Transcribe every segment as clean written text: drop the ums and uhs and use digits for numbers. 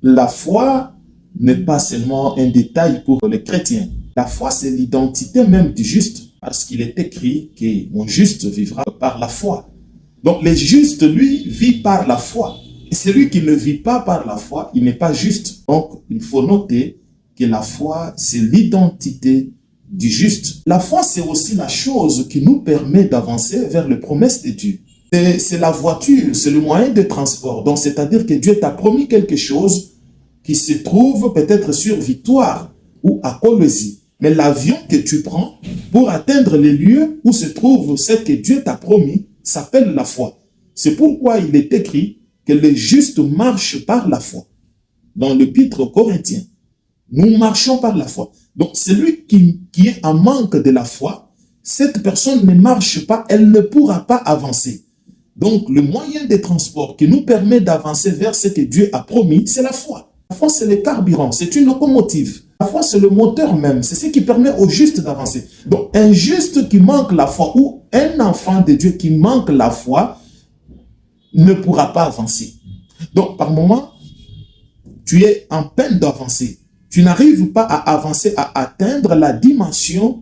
La foi n'est pas seulement un détail pour les chrétiens. La foi, c'est l'identité même du juste, parce qu'il est écrit que mon juste vivra par la foi. Donc, le juste, lui, vit par la foi. Et celui qui ne vit pas par la foi, il n'est pas juste. Donc, il faut noter que la foi, c'est l'identité du juste. La foi, c'est aussi la chose qui nous permet d'avancer vers les promesses de Dieu. C'est la voiture, c'est le moyen de transport. Donc, c'est-à-dire que Dieu t'a promis quelque chose qui se trouve peut-être sur Victoire ou à Colosie. Mais l'avion que tu prends pour atteindre les lieux où se trouve ce que Dieu t'a promis s'appelle la foi. C'est pourquoi il est écrit que les justes marchent par la foi. Dans l'épître aux Corinthiens, nous marchons par la foi. Donc, celui qui est en manque de la foi, cette personne ne marche pas, elle ne pourra pas avancer. Donc, le moyen de transport qui nous permet d'avancer vers ce que Dieu a promis, c'est la foi. La foi, c'est le carburant, c'est une locomotive. La foi, c'est le moteur même, c'est ce qui permet au juste d'avancer. Donc, un juste qui manque la foi ou un enfant de Dieu qui manque la foi ne pourra pas avancer. Donc, par moment, tu es en peine d'avancer. Tu n'arrives pas à avancer, à atteindre la dimension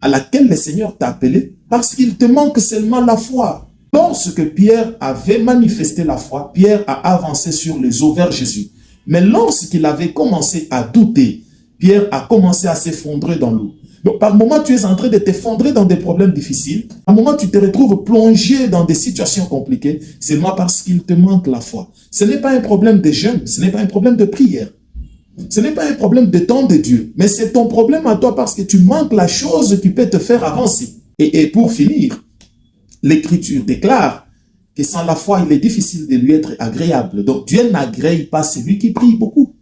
à laquelle le Seigneur t'a appelé parce qu'il te manque seulement la foi. Lorsque Pierre avait manifesté la foi, Pierre a avancé sur les eaux vers Jésus. Mais lorsqu'il avait commencé à douter, Pierre a commencé à s'effondrer dans l'eau. Donc, par moment, tu es en train de t'effondrer dans des problèmes difficiles. Par moment, tu te retrouves plongé dans des situations compliquées. C'est moi parce qu'il te manque la foi. Ce n'est pas un problème de jeûne, ce n'est pas un problème de prière. Ce n'est pas un problème de temps de Dieu, mais c'est ton problème à toi parce que tu manques la chose qui peut te faire avancer. Et pour finir, l'Écriture déclare que sans la foi, il est difficile de lui être agréable. Donc, Dieu n'agrée pas celui qui prie beaucoup.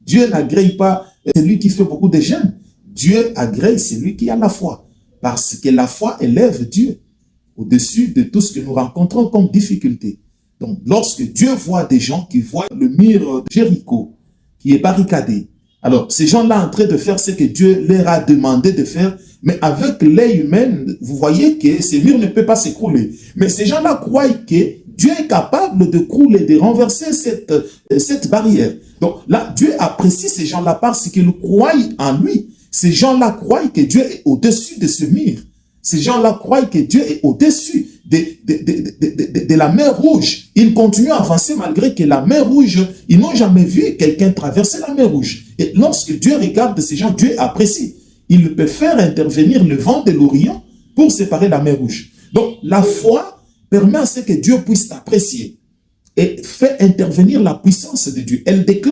Dieu n'agrée pas celui qui fait beaucoup de jeûnes. Dieu agrée celui qui a la foi. Parce que la foi élève Dieu au-dessus de tout ce que nous rencontrons comme difficulté. Donc, lorsque Dieu voit des gens qui voient le mur de Jéricho qui est barricadé, alors ces gens-là en train de faire ce que Dieu leur a demandé de faire, mais avec l'œil humain, vous voyez que ce mur ne peut pas s'écrouler. Mais ces gens-là croient que Dieu est capable de crouler, de renverser cette barrière. Donc là, Dieu apprécie ces gens-là parce qu'ils croient en lui. Ces gens-là croient que Dieu est au-dessus de ce mur. Ces gens-là croient que Dieu est au-dessus de la mer Rouge. Ils continuent à avancer malgré que la mer Rouge, ils n'ont jamais vu quelqu'un traverser la mer Rouge. Et lorsque Dieu regarde ces gens, Dieu apprécie. Il peut faire intervenir le vent de l'Orient pour séparer la mer Rouge. Donc, la foi permet à ce que Dieu puisse t'apprécier et fait intervenir la puissance de Dieu. Elle déclare